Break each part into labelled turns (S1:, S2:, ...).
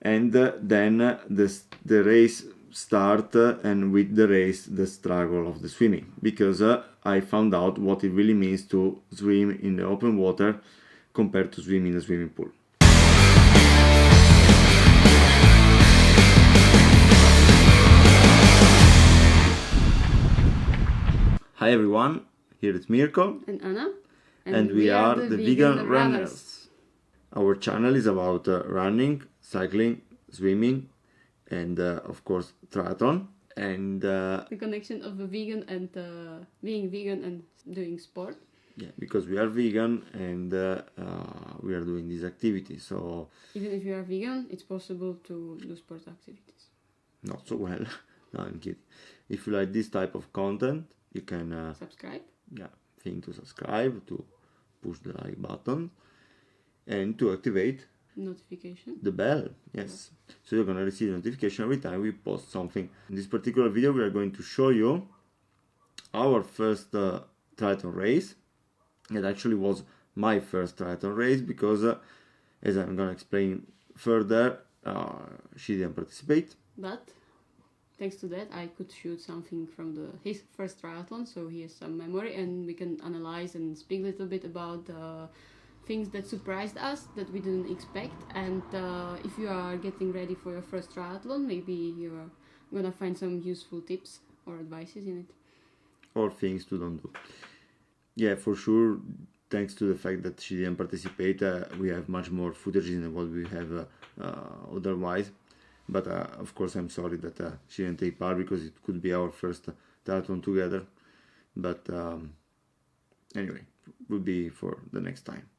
S1: and then the race start, and with the race the struggle of the swimming, because I found out what it really means to swim in the open water compared to swim in a swimming pool. Hi everyone, here is Mirko
S2: and Anna,
S1: and we are the Vegan Runners. Our channel is about running, cycling, swimming, and of course triathlon, and
S2: the connection of a vegan and being vegan and doing sport.
S1: Yeah, because we are vegan and we are doing these activities. So
S2: even if you are vegan, it's possible to do sport activities.
S1: Not so well. No, I'm kidding. If you like this type of content, you can
S2: subscribe.
S1: Yeah, think to subscribe, to push the like button, and to activate
S2: notification.
S1: The bell, yes. So you're gonna receive a notification every time we post something. In this particular video, we are going to show you our first triathlon race. It actually was my first triathlon race because, as I'm gonna explain further, she didn't participate.
S2: But thanks to that, I could shoot something from his first triathlon, so he has some memory, and we can analyze and speak a little bit about things that surprised us that we didn't expect. And if you are getting ready for your first triathlon, maybe you're gonna find some useful tips or advices in it.
S1: Or things to don't do. Yeah, for sure, thanks to the fact that she didn't participate, we have much more footage than what we have otherwise. But of course I'm sorry that she didn't take part, because it could be our first triathlon together. But anyway, will be for the next time.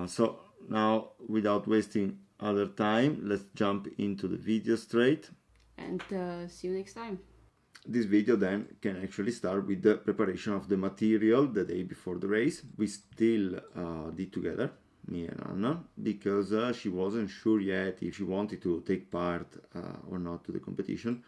S1: So now, without wasting other time, let's jump into the video straight.
S2: And see you next time.
S1: This video then can actually start with the preparation of the material the day before the race. We still did together, me and Anna, because she wasn't sure yet if she wanted to take part or not to the competition.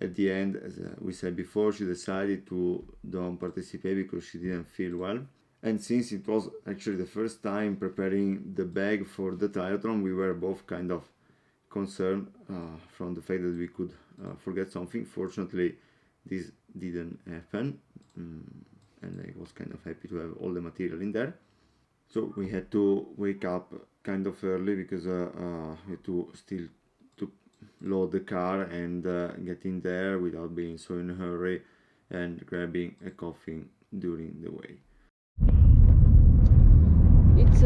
S1: At the end, as we said before, she decided to don't participate because she didn't feel well. And since it was actually the first time preparing the bag for the triathlon, we were both kind of concerned from the fact that we could forget something. Fortunately, this didn't happen, and I was kind of happy to have all the material in there. So we had to wake up kind of early because we had to still to load the car and get in there without being so in a hurry, and grabbing a coffee during the way.
S2: It's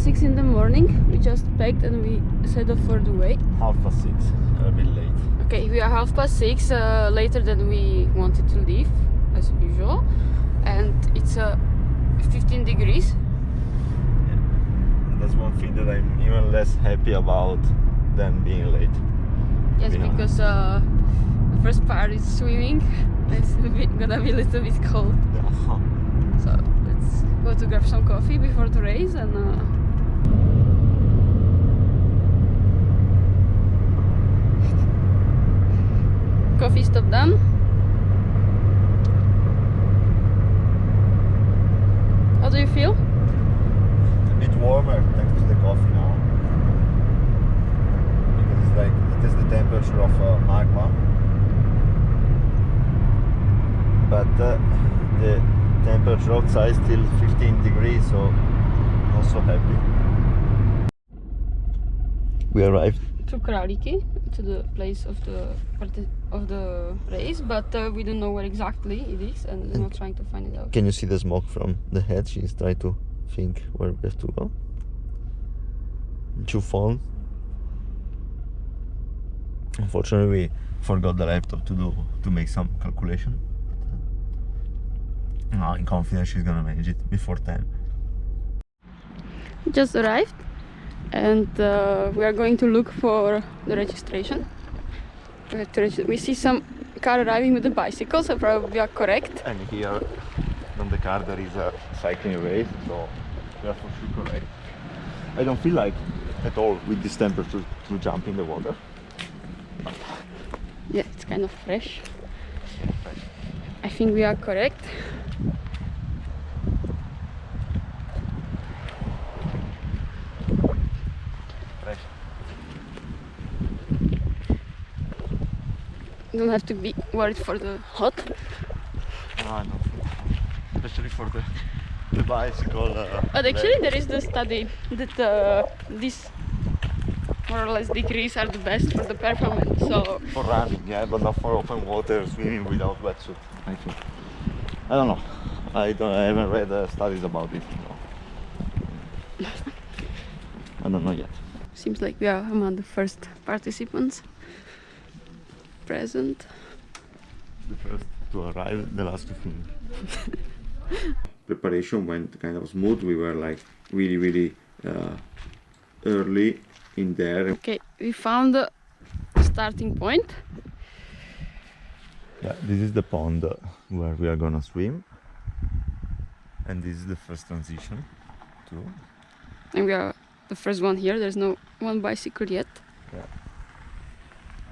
S2: 6 in the morning. We just packed and we set off for the way.
S1: 6:30, a bit late.
S2: Okay, we are 6:30, later than we wanted to leave, as usual. And it's 15 degrees.
S1: Yeah. That's one thing that I'm even less happy about than being late.
S2: Yes, because the first part is swimming. It's gonna be a little bit cold.
S1: Yeah.
S2: So let's go to grab some coffee before the race and coffee stop done. How do you feel?
S1: It's a bit warmer thanks to the coffee now, because it's like it is the temperature of magma, but the temperature outside is still 15 degrees, so not so happy. We arrived
S2: to Kraliky, to the place of the race, but we don't know where exactly it is, and we're not trying to find it out.
S1: Can you see the smoke from the head? She's trying to think where we have to go. Two phone. Unfortunately, we forgot the laptop to make some calculation. I'm confident she's gonna manage it before 10.
S2: We just arrived, and we are going to look for the registration. We see some car arriving with the bicycle, so probably we are correct.
S1: And here on the car there is a cycling race, so we are for sure correct. I don't feel like at all with this temperature to jump in the water.
S2: Yeah, it's kind of fresh. I think we are correct.
S1: Fresh.
S2: don't have to be worried for the hot.
S1: I know. Especially for the bicycle.
S2: But actually there is the study that these more or less degrees are the best for the performance. So
S1: for running, yeah, but not for open water, swimming without wetsuit, I think. I don't know. I haven't read studies about it. So. I don't know yet.
S2: Seems like we are among the first participants present.
S1: The first to arrive, the last to finish. Preparation went kind of smooth. We were like really early in there.
S2: Okay, we found the starting point.
S1: Yeah, this is the pond where we are gonna swim, and this is the first transition too.
S2: And we are the first one here. There's no one bicycle yet.
S1: Yeah.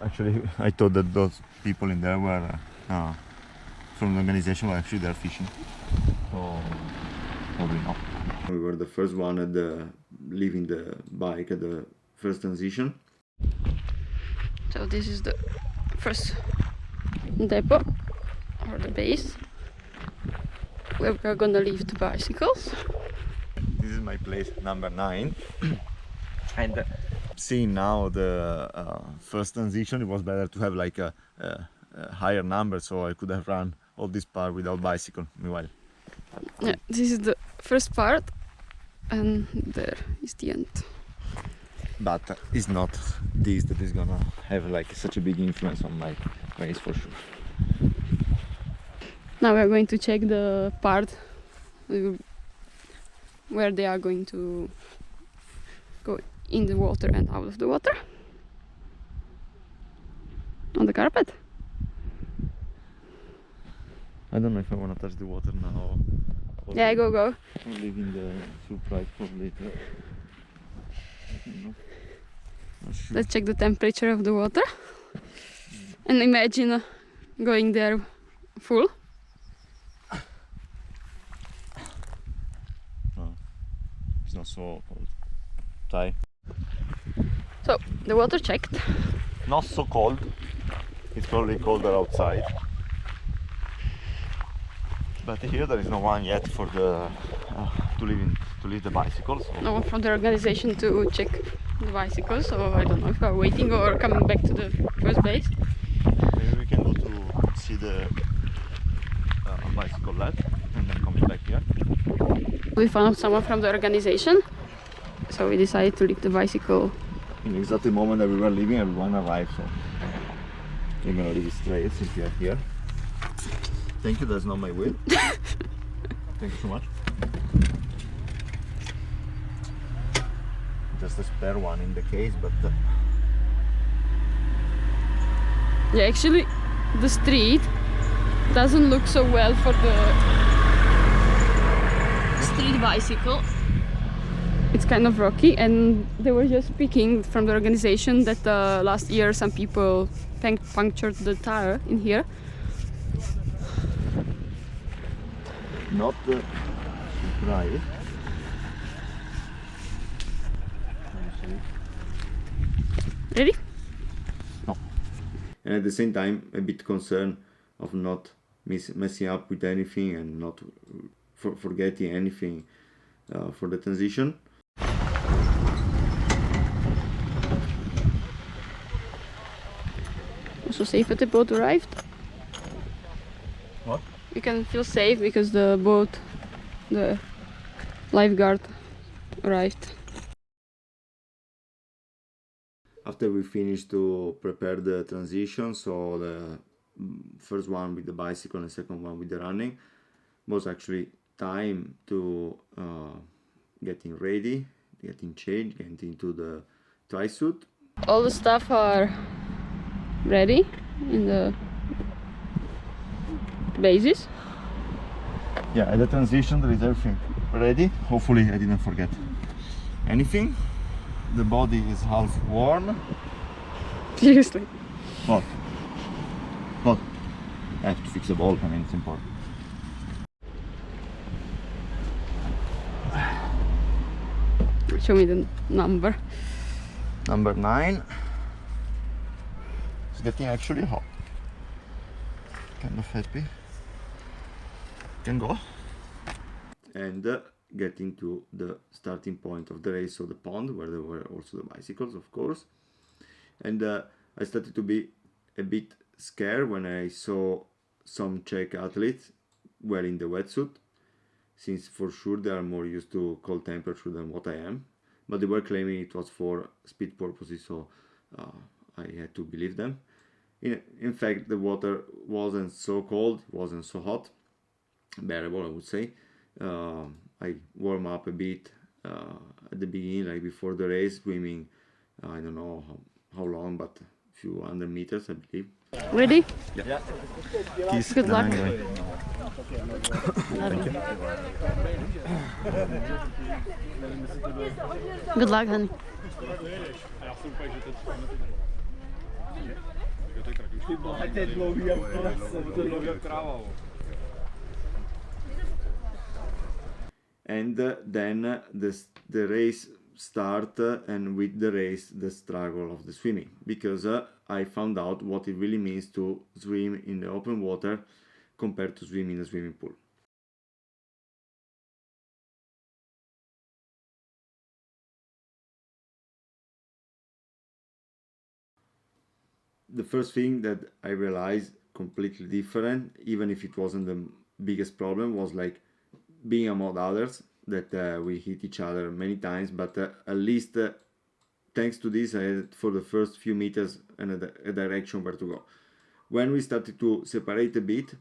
S1: Actually, I thought that those people in there were from the organization, but actually they're fishing. So probably not. We were the first one at leaving the bike at the first transition.
S2: So this is the first depot or the base where we are gonna leave the bicycles.
S1: This is my place number 9. And seeing now the first transition, it was better to have like a higher number, so I could have run all this part without bicycle meanwhile.
S2: Yeah, this is the first part and there is the end.
S1: But it's not this that is gonna have like such a big influence on my race for sure.
S2: Now we are going to check the part where they are going to go in the water and out of the water. On the carpet.
S1: I don't know if I want to touch the water now.
S2: Yeah, go.
S1: Or leaving the surprise for later. Not sure.
S2: Let's check the temperature of the water. And imagine going there full.
S1: Oh, it's not so cold. Try.
S2: So, the water checked.
S1: Not so cold. It's probably colder outside. But here there is no one yet for the to leave the bicycles. So.
S2: No one from the organization to check the bicycles, so I don't know if we are waiting or coming back to the first base.
S1: Maybe we can go to see the bicycle lab and then coming back here.
S2: We found someone from the organization, so we decided to leave the bicycle.
S1: In exactly the moment that we were leaving, everyone arrived, so we're gonna leave it straight since we are here. Thank you, that's not my wheel. Thank you so much. Just a spare one in the case, but
S2: Yeah, actually the street doesn't look so well for the street bicycle. It's kind of rocky, and they were just speaking from the organization that last year some people punctured the tire in here.
S1: not dry.
S2: Ready?
S1: No. And at the same time, a bit concerned of not messing up with anything and not forgetting anything for the transition.
S2: Also safe that the boat arrived.
S1: What?
S2: You can feel safe because the boat, the lifeguard arrived.
S1: After we finished to prepare the transition, so the first one with the bicycle and the second one with the running, was actually time to getting ready, getting changed, getting into the tri suit.
S2: All the stuff are ready in the bases.
S1: Yeah, at the transition there is everything ready. Hopefully I didn't forget anything. The body is half warm.
S2: Seriously.
S1: Hot. Hot. I have to fix the ball, I mean it's important.
S2: Show me the number.
S1: Number 9. It's getting actually hot. kind of happy. Can go. And getting to the starting point of the race, so the pond where there were also the bicycles, of course. And I started to be a bit scared when I saw some Czech athletes wearing the wetsuit, since for sure they are more used to cold temperature than what I am. But they were claiming it was for speed purposes, so I had to believe them. In fact, the water wasn't so cold, wasn't so hot, bearable, I would say. I warm up a bit at the beginning, like before the race, swimming, I don't know how long, but a few 100 meters, I believe.
S2: Ready?
S1: Yeah.
S2: Good luck. Good luck, honey.
S1: And then the race start, and with the race the struggle of the swimming, because I found out what it really means to swim in the open water compared to swim in a swimming pool. The first thing that I realized completely different, even if it wasn't the biggest problem, was like being among others, that we hit each other many times, but at least thanks to this I had for the first few meters a direction where to go. When we started to separate a bit,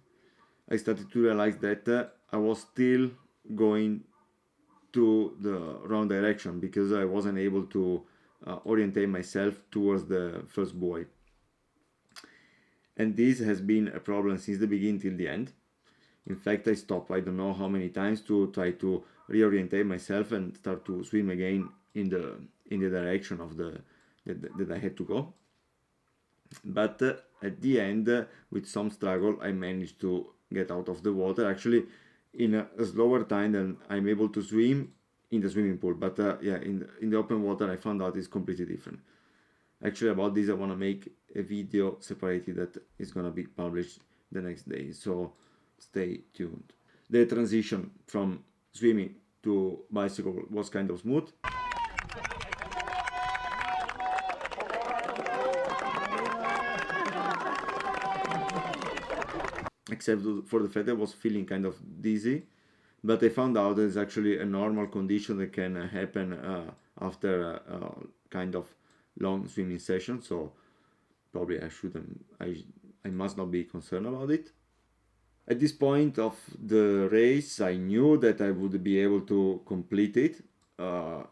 S1: I started to realize that I was still going to the wrong direction, because I wasn't able to orientate myself towards the first buoy. And this has been a problem since the beginning till the end. In fact, I stopped I don't know how many times to try to reorientate myself and start to swim again in the direction of that I had to go. But at the end, with some struggle, I managed to get out of the water, actually in a slower time than I'm able to swim in the swimming pool. But yeah, in the open water, I found out it's completely different. Actually, about this I want to make a video separated that is going to be published the next day, so stay tuned. The transition from swimming to bicycle was kind of smooth. Except for the fact that I was feeling kind of dizzy, but I found out that it's actually a normal condition that can happen after a kind of long swimming session, so probably I must not be concerned about it. At this point of the race, I knew that I would be able to complete it,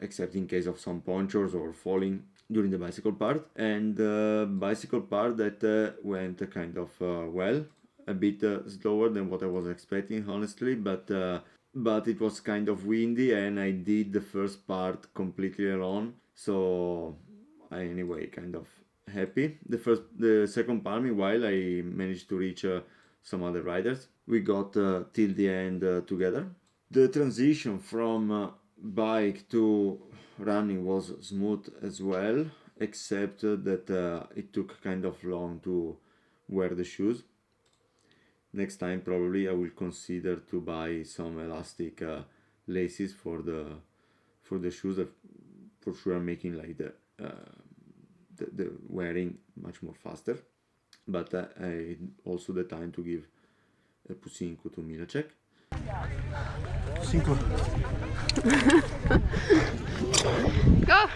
S1: except in case of some punctures or falling during the bicycle part. And the bicycle part that went kind of well, a bit slower than what I was expecting, honestly, but it was kind of windy, and I did the first part completely alone, so I anyway kind of happy. The second part, meanwhile, I managed to reach some other riders. We got till the end together. The transition from bike to running was smooth as well, except that it took kind of long to wear the shoes. Next time probably I will consider to buy some elastic laces for the shoes that for sure are making like the wearing much more faster. But I also the time to give a pusinko to Milacek.
S3: Pusinko.
S2: Go!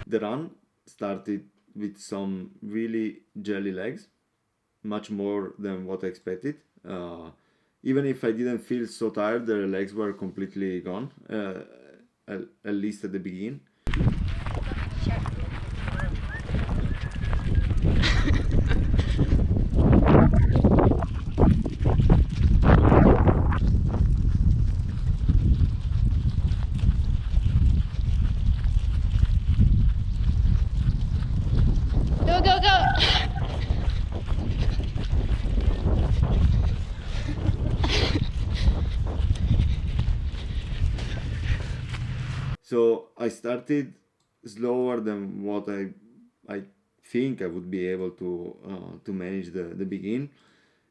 S1: The run started with some really jelly legs, much more than what I expected. Even if I didn't feel so tired, the legs were completely gone, at least at the beginning. So I started slower than what I I think I would be able to manage the begin.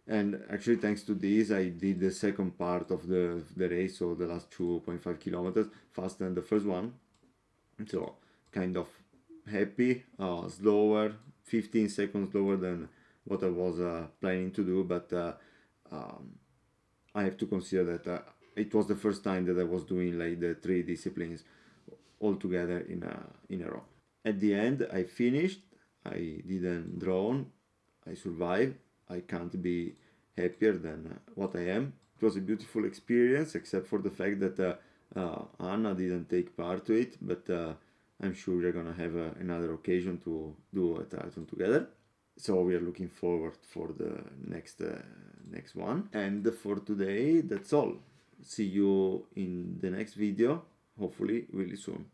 S1: And actually, thanks to this, I did the second part of the race, so the last 2.5 kilometers, faster than the first one. So kind of happy, slower, 15 seconds slower than what I was planning to do, but I have to consider that it was the first time that I was doing like the 3 disciplines all together in a row. At the end, I finished. I didn't drown. I survived. I can't be happier than what I am. It was a beautiful experience, except for the fact that Anna didn't take part to it, but I'm sure we're gonna have another occasion to do a triathlon together. So we are looking forward for the next one. And for today, that's all. See you in the next video, hopefully really soon.